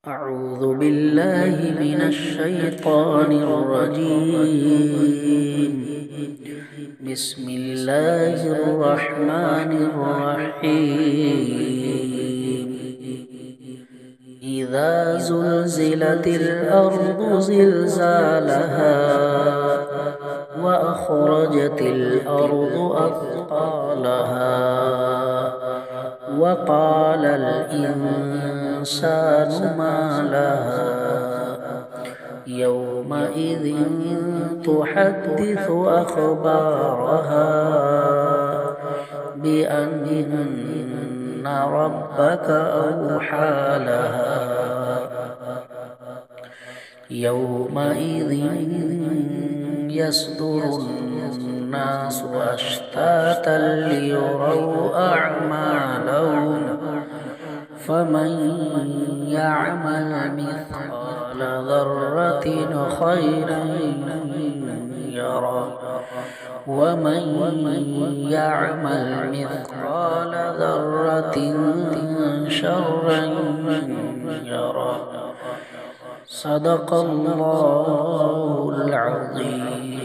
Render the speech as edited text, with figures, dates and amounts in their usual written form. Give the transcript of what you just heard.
أعوذ بالله من الشيطان الرجيم. بسم الله الرحمن الرحيم. إذا زلزلت الأرض زلزالها وأخرجت الأرض أثقالها وقال الإنسان ما لها يومئذ تحدث أخبارها بأن ربك أوحى لها يومئذ يصدر الناس أشتاتا ليروا أعمالهم فمن يعمل مثقال ذرة خيرا يره ومن يعمل مثقال ذرة شرا يره. صدق الله العظيم.